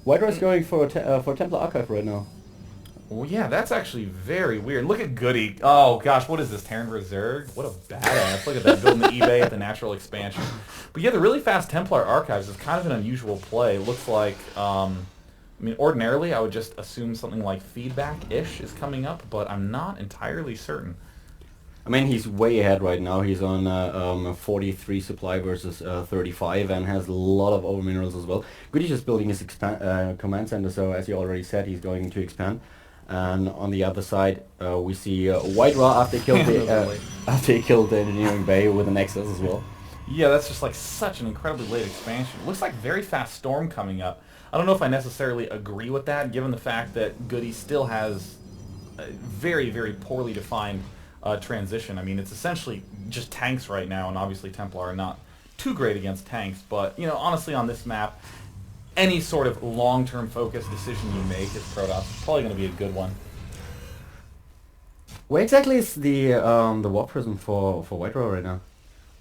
White Rice going for Templar Archive right now. Well, yeah, that's actually very weird. Look at Goody. Oh, gosh, what is this, Terran Reserve? What a badass. Look at that, building the eBay at the natural expansion. But yeah, the really fast Templar Archives is kind of an unusual play. It looks like, I mean, ordinarily I would just assume something like feedback-ish is coming up, but I'm not entirely certain. I mean, he's way ahead right now. He's on 43 supply versus 35 and has a lot of over minerals as well. Goody's just building his command center, so as you already said, he's going to expand. And on the other side, we see White Raw after he killed the engineering bay with an Nexus as well. Yeah, that's just like such an incredibly late expansion. Looks like very fast Storm coming up. I don't know if I necessarily agree with that, given the fact that Goody still has a very, very poorly defined transition. I mean, it's essentially just tanks right now, and obviously Templar are not too great against tanks, but, you know, honestly on this map, any sort of long-term focused decision you make as Protoss is probably going to be a good one. Where exactly is the warp prism for White Raw right now?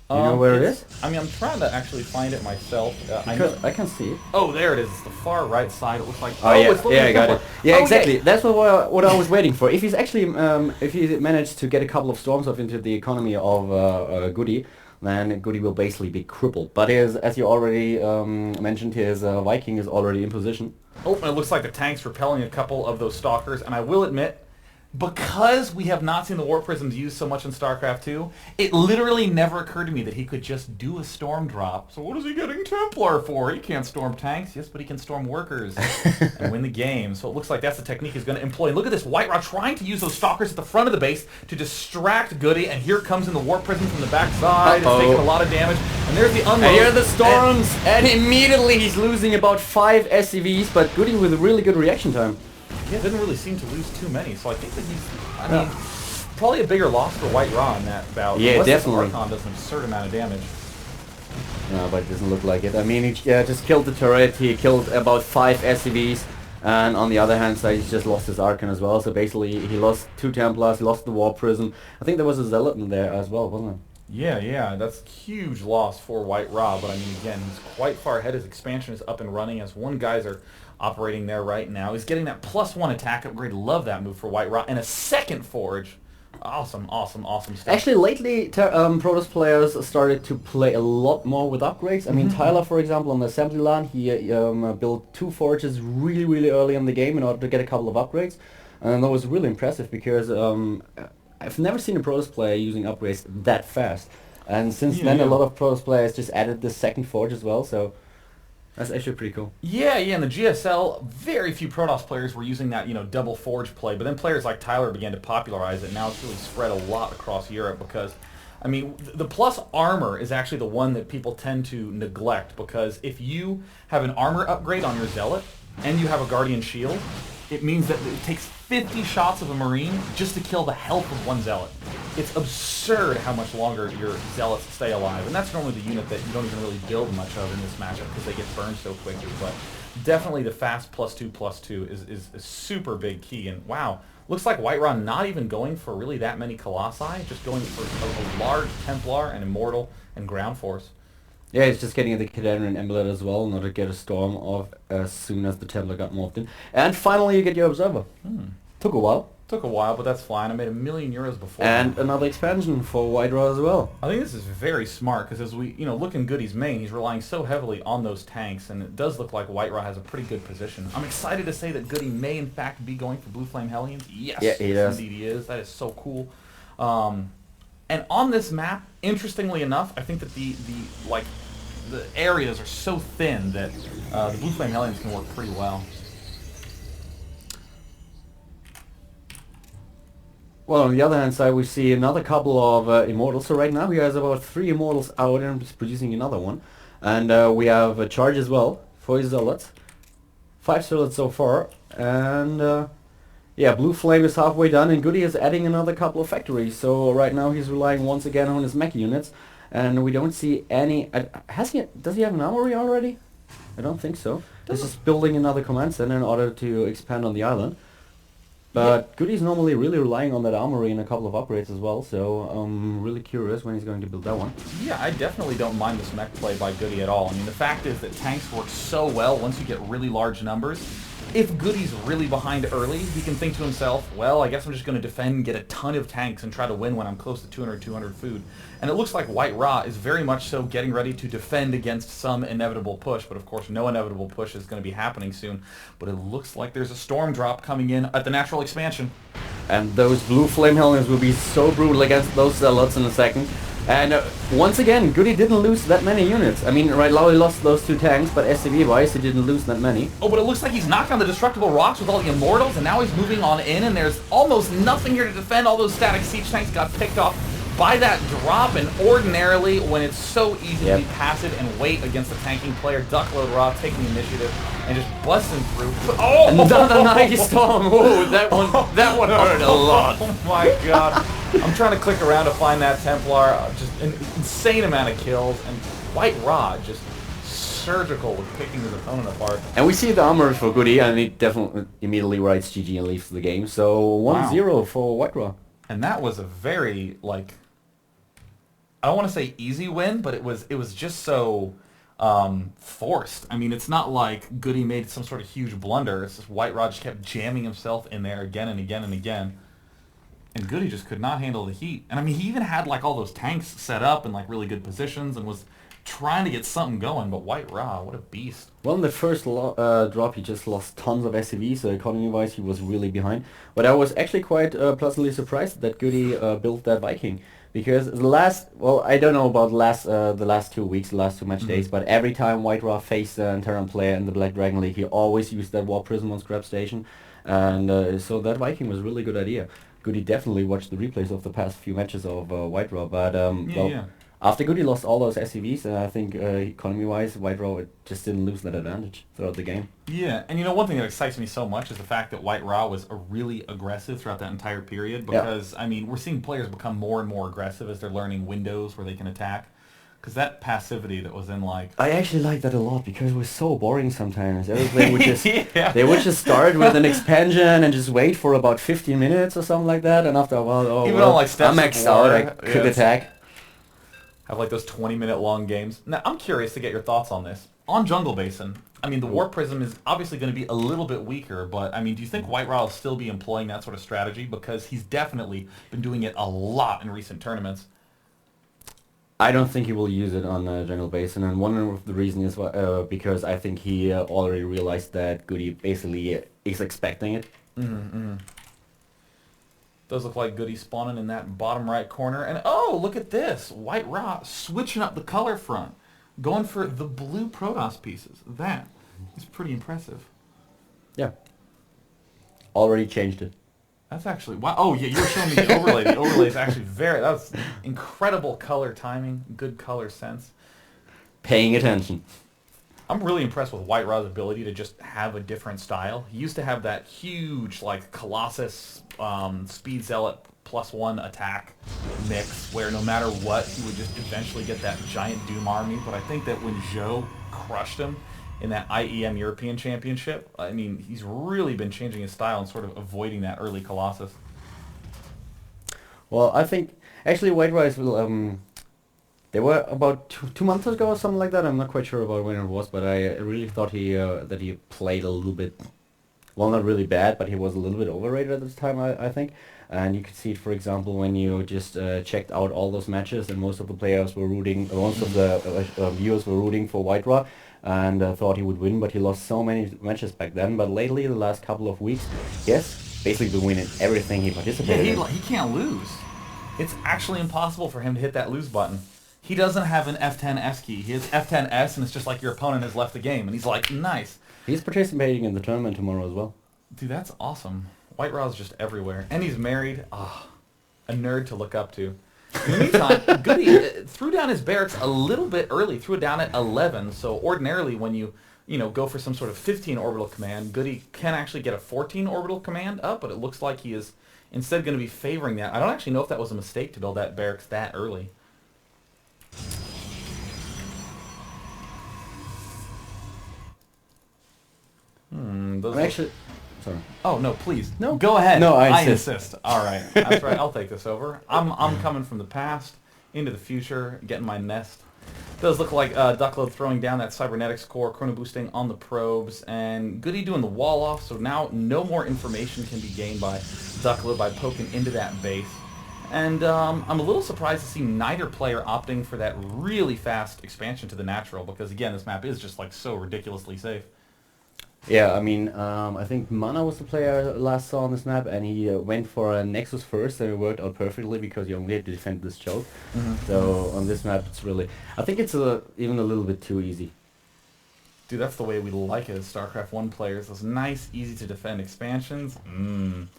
Do you know where it is? I mean, I'm trying to actually find it myself. I can see it. Oh, there it is. It's the far right side. It looks like... Oh, yeah, it's yeah, I got it. Yeah, oh, exactly. Yeah. That's what I was waiting for. If he's actually, if he managed to get a couple of storms off into the economy of Goody, then Goody will basically be crippled. But as you already mentioned, his Viking is already in position. Oh, and it looks like the tank's repelling a couple of those stalkers, and I will admit, because we have not seen the Warp Prisms used so much in StarCraft 2, it literally never occurred to me that he could just do a storm drop. So what is he getting Templar for? He can't storm tanks, yes, but he can storm workers and win the game. So it looks like that's the technique he's going to employ. And look at this, White Raw trying to use those stalkers at the front of the base to distract Goody, and here comes in the Warp Prism from the backside. It's taking a lot of damage, and there's the unload. And here are the storms, and immediately he's losing about 5 SCVs, but Goody with a really good reaction time. Yeah, didn't really seem to lose too many, so I think that he's, I mean, probably a bigger loss for White Raw in that bout. Yeah, unless definitely. Archon does an absurd amount of damage. No, but it doesn't look like it. I mean, he just killed the turret, he killed about 5 SCVs, and on the other hand side, he's just lost his Archon as well, so basically he lost 2 Templars, he lost the Warp Prism. I think there was a Zealot in there as well, wasn't it? Yeah, that's a huge loss for White Raw, but I mean, again, he's quite far ahead. His expansion is up and running as one geyser operating there right now. He's getting that +1 attack upgrade. Love that move for White Raw. And a second forge. Awesome stuff. Actually, lately, Protoss players started to play a lot more with upgrades. I mean, Tyler, for example, on the assembly line, he built 2 forges really early in the game in order to get a couple of upgrades. And that was really impressive because I've never seen a Protoss player using upgrades that fast. And since then, a lot of Protoss players just added the second forge as well, so that's actually pretty cool. Yeah, in the GSL, very few Protoss players were using that, double forge play, but then players like Tyler began to popularize it. Now it's really spread a lot across Europe because, I mean, the plus armor is actually the one that people tend to neglect, because if you have an armor upgrade on your Zealot and you have a Guardian Shield, it means that it takes 50 shots of a Marine just to kill the health of one Zealot. It's absurd how much longer your Zealots stay alive, and that's normally the unit that you don't even really build much of in this matchup because they get burned so quickly. But definitely the fast +2/+2 is a super big key, and wow, looks like White Raw not even going for really that many Colossi, just going for a large Templar and Immortal and Ground Force. Yeah, it's just getting the Cadaverian Emblem as well, in order to get a storm off as soon as the Templar got morphed in. And finally you get your Observer. Took a while. Took a while, but that's fine. I made €1 million before. And another expansion for White Raw as well. I think this is very smart, because as we, look in Goody's main, he's relying so heavily on those tanks, and it does look like White Raw has a pretty good position. I'm excited to say that Goody may in fact be going for Blue Flame Hellions. Yes, yeah, he does. Indeed he is. That is so cool. And on this map, interestingly enough, I think that the areas are so thin that the Blue Flame Hellions can work pretty well. Well, on the other hand side, we see another couple of Immortals. So right now he has about 3 Immortals out and is producing another one. And we have a charge as well for his Zealots. 5 Zealots so far. And yeah, Blue Flame is halfway done, and Goody is adding another couple of factories. So right now he's relying once again on his mech units. And we don't see any... does he have an armory already? I don't think so. He's just building another command center in order to expand on the island. But Goody's normally really relying on that armory and a couple of upgrades as well, so I'm really curious when he's going to build that one. Yeah, I definitely don't mind this mech play by Goody at all. I mean, the fact is that tanks work so well once you get really large numbers. If Goody's really behind early, he can think to himself, well, I guess I'm just going to defend and get a ton of tanks and try to win when I'm close to 200 food. And it looks like White Ra is very much so getting ready to defend against some inevitable push, but of course no inevitable push is going to be happening soon. But it looks like there's a storm drop coming in at the natural expansion. And those blue flame helmets will be so brutal against those zealots in a second. And once again, Goody didn't lose that many units. I mean, right now he lost those 2 tanks, but SCV-wise he didn't lose that many. Oh, but it looks like he's knocked on the destructible rocks with all the immortals, and now he's moving on in, and there's almost nothing here to defend. All those static siege tanks got picked off by that drop, and ordinarily, when it's so easy to be passive and wait against the tanking player, Duckload Ra taking the initiative and just busting through. Oh! Another Nike Storm! Whoa, that one hurt a lot. Oh my god. I'm trying to click around to find that Templar. Just an insane amount of kills, and White Ra just surgical with picking his opponent apart. And we see the armor for Goody, and he definitely immediately writes GG and leaves the game. So 1-0 for White Ra. And that was a very, like, I don't want to say easy win, but it was just so forced. I mean, it's not like Goody made some sort of huge blunder. It's just White Ra just kept jamming himself in there again and again and again. And Goody just could not handle the heat. And I mean, he even had like all those tanks set up in like really good positions and was trying to get something going, but White Ra, what a beast. Well, in the first drop he just lost tons of SCV, so economy-wise he was really behind. But I was actually quite pleasantly surprised that Goody built that Viking. Because the last, well, I don't know about the last 2 weeks, the last 2 match days, but every time White Ra faced an Terran player in the Black Dragon League, he always used that War Prism on Scrap Station. And so that Viking was a really good idea. Goody definitely watched the replays of the past few matches of White Ra, but after Goody lost all those SCVs, I think economy-wise, White Ra just didn't lose that advantage throughout the game. Yeah, and you know, one thing that excites me so much is the fact that White Ra was really aggressive throughout that entire period, because, I mean, we're seeing players become more and more aggressive as they're learning windows where they can attack. Because that passivity that was in, like... I actually like that a lot, because it was so boring sometimes. Everything would just... They would just start with an expansion and just wait for about 15 minutes or something like that, and after a while, I'm maxed out, I could attack. Have like those 20-minute long games. Now, I'm curious to get your thoughts on this. On Jungle Basin, I mean, the War Prism is obviously going to be a little bit weaker, but, I mean, do you think White Ra will still be employing that sort of strategy? Because he's definitely been doing it a lot in recent tournaments. I don't think he will use it on Jungle Basin, and one of the reasons is because I think he already realized that Goody basically is expecting it. Does look like Goody spawning in that bottom right corner. And oh, look at this. White Ra switching up the color front. Going for the blue Protoss pieces. That is pretty impressive. Yeah. Already changed it. That's actually... Wow. Oh, yeah, you were showing me the overlay. The overlay is actually that's incredible color timing. Good color sense. Paying attention. I'm really impressed with White Ra's ability to just have a different style. He used to have that huge, like, Colossus Speed Zealot +1 attack mix, where no matter what, he would just eventually get that giant Doom army. But I think that when Zhou crushed him in that IEM European Championship, I mean, he's really been changing his style and sort of avoiding that early Colossus. Well, I think, actually, White Ra will... They were about 2 months ago or something like that. I'm not quite sure about when it was, but I really thought that he played a little bit, well, not really bad, but he was a little bit overrated at this time, I think. And you could see it, for example, when you just checked out all those matches, and most of the players were rooting, most of the viewers were rooting for White Ra, and thought he would win, but he lost so many matches back then. But lately, the last couple of weeks, yes, basically been winning everything he participated in. He can't lose. It's actually impossible for him to hit that lose button. He doesn't have an F10S key. He has F10S, and it's just like your opponent has left the game. And he's like, nice. He's participating in the tournament tomorrow as well. Dude, that's awesome. White Ra's just everywhere. And he's married. Ah, a nerd to look up to. In the meantime, Goody threw down his barracks a little bit early. Threw it down at 11. So ordinarily, when you go for some sort of 15 orbital command, Goody can actually get a 14 orbital command up. But it looks like he is instead going to be favoring that. I don't actually know if that was a mistake to build that barracks that early. Sorry. Oh no, please. No. Go ahead. No, I insist. All right. That's right. I'll take this over. I'm coming from the past into the future, getting my nest. Does look like Duckload throwing down that cybernetics core, chrono boosting on the probes, and Goody doing the wall off. So now no more information can be gained by Duckload by poking into that base. And I'm a little surprised to see neither player opting for that really fast expansion to the natural, because again, this map is just like so ridiculously safe. Yeah, I mean, I think Mana was the player I last saw on this map, and he went for a Nexus first, and it worked out perfectly because you only had to defend this choke. So on this map, it's really, I think it's even a little bit too easy. Dude, that's the way we like it as StarCraft 1 players. Those nice, easy-to-defend expansions.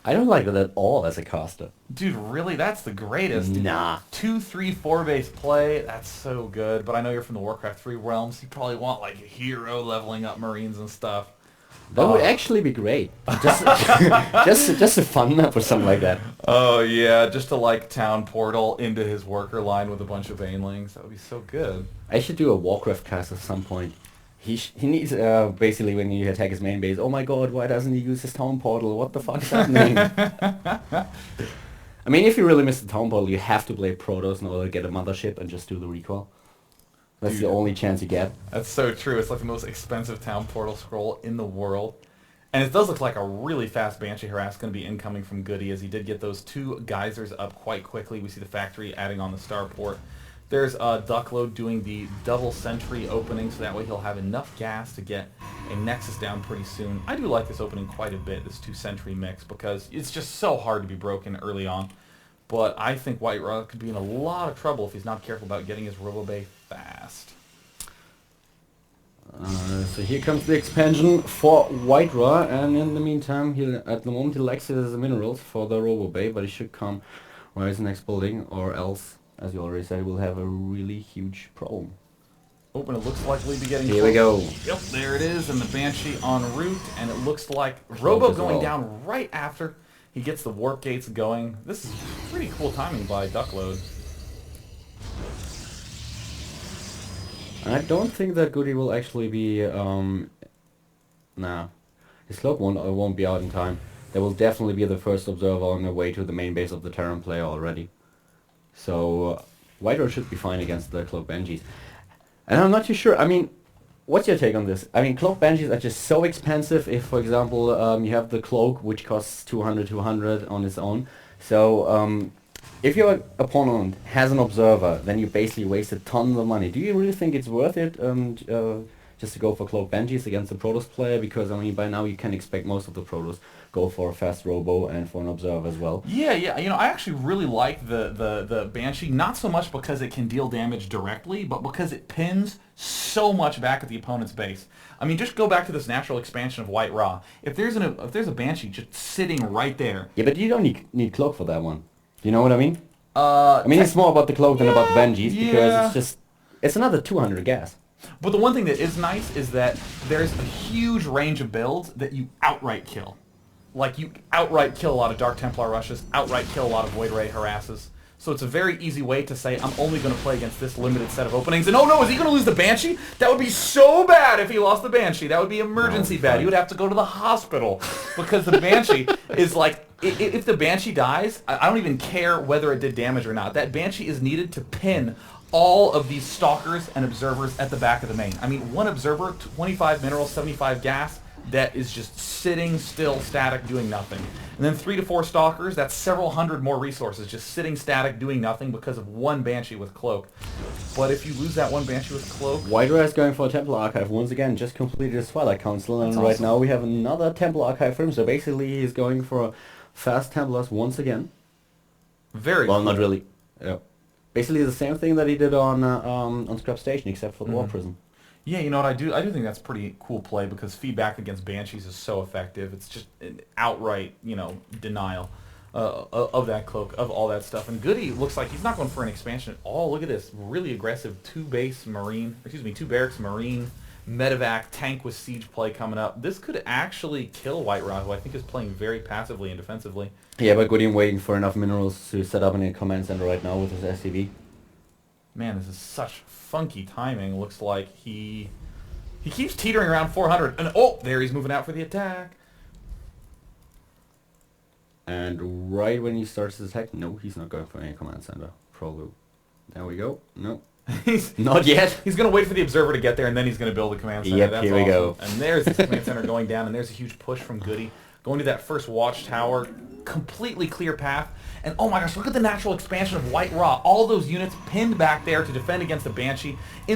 I don't like that at all as a caster. Dude, really? That's the greatest. Nah. 2, 3, 4 base play. That's so good. But I know you're from the Warcraft 3 realms. You probably want, like, a hero leveling up Marines and stuff. That would actually be great. Just, just a fun map or something like that. Oh, yeah. Just to, like, town portal into his worker line with a bunch of banelings. That would be so good. I should do a Warcraft cast at some point. He needs, basically when you attack his main base, oh my god, why doesn't he use his town portal? What the fuck is happening? I mean, if you really miss the town portal, you have to play Protoss in order to get a mothership and just do the recoil. That's Dude, the only chance you get. That's so true. It's like the most expensive town portal scroll in the world. And it does look like a really fast Banshee Harass going to be incoming from Goody, as he did get those 2 geysers up quite quickly. We see the factory adding on the starport. There's Duckload doing the double sentry opening, so that way he'll have enough gas to get a Nexus down pretty soon. I do like this opening quite a bit, this 2 sentry mix, because it's just so hard to be broken early on. But I think White Raw could be in a lot of trouble if he's not careful about getting his Robobay fast. So here comes the expansion for White Raw, and in the meantime, at the moment he lacks his minerals for the Robobay, but he should come where is the next building, or else, as you already said, we'll have a really huge problem. Oh, and it looks like we'll be getting Here we go. Yep, there it is, and the Banshee en route, and it looks like Robo going down right after he gets the warp gates going. This is pretty cool timing by Duckload. I don't think that Goody will actually be, nah. His cloak won't be out in time. There will definitely be the first observer on the way to the main base of the Terran player already. So, White Raw should be fine against the Cloak Banshees. And I'm not too sure, I mean, what's your take on this? I mean, Cloak Banshees are just so expensive if, for example, you have the Cloak, which costs 200 on its own. So, if your opponent has an observer, then you basically wasted tons of money. Do you really think it's worth it just to go for Cloak Banshees against the Protoss player? Because, I mean, by now you can expect most of the Protoss go for a fast Robo and for an observer as well. Yeah, you know, I actually really like the Banshee, not so much because it can deal damage directly, but because it pins so much back at the opponent's base. I mean, just go back to this natural expansion of White Raw. If there's a Banshee just sitting right there... Yeah, but you don't need Cloak for that one. You know what I mean? I mean, it's more about the Cloak than about the Banshees, because it's another 200 gas. But the one thing that is nice is that there's a huge range of builds that you outright kill. Like, you outright kill a lot of Dark Templar rushes, outright kill a lot of Void Ray harasses. So it's a very easy way to say, I'm only going to play against this limited set of openings. And oh no, is he going to lose the Banshee? That would be so bad if he lost the Banshee. That would be emergency bad. You would have to go to the hospital. Because the Banshee is like, if the Banshee dies, I don't even care whether it did damage or not. That Banshee is needed to pin all of these stalkers and observers at the back of the main. I mean, one observer, 25 minerals, 75 gas, that is just sitting still, static, doing nothing. And then 3 to 4 stalkers, that's several hundred more resources, just sitting static, doing nothing because of one Banshee with Cloak. But if you lose that one Banshee with Cloak... White Raw is going for a Temple Archive once again, just completed his Twilight Council, and right now we have another Temple Archive for him, so basically he's going for fast Templars once again. Very well, cool. not really. Yeah. Basically the same thing that he did on Scrap Station, except for the War Prison. Yeah, you know what, I do think that's pretty cool play, because feedback against Banshees is so effective. It's just an outright, you know, denial of that Cloak, of all that stuff. And Goody looks like he's not going for an expansion at all. Look at this, really aggressive 2 barracks Marine medevac tank with siege play coming up. This could actually kill White Raw, who I think is playing very passively and defensively. Yeah, but Goody waiting for enough minerals to set up in a command center right now with his SCV. Man, this is such funky timing. Looks like he keeps teetering around 400. And oh, there he's moving out for the attack. And right when he starts his attack, no, he's not going for any command center. Probably. There we go. No. Not yet. He's going to wait for the observer to get there, and then he's going to build a command center. Yep, That's here we awesome. go. And there's the command center going down, and there's a huge push from Goody. Going to that first watchtower, completely clear path. And oh my gosh, look at the natural expansion of White Raw. All those units pinned back there to defend against the Banshee. In the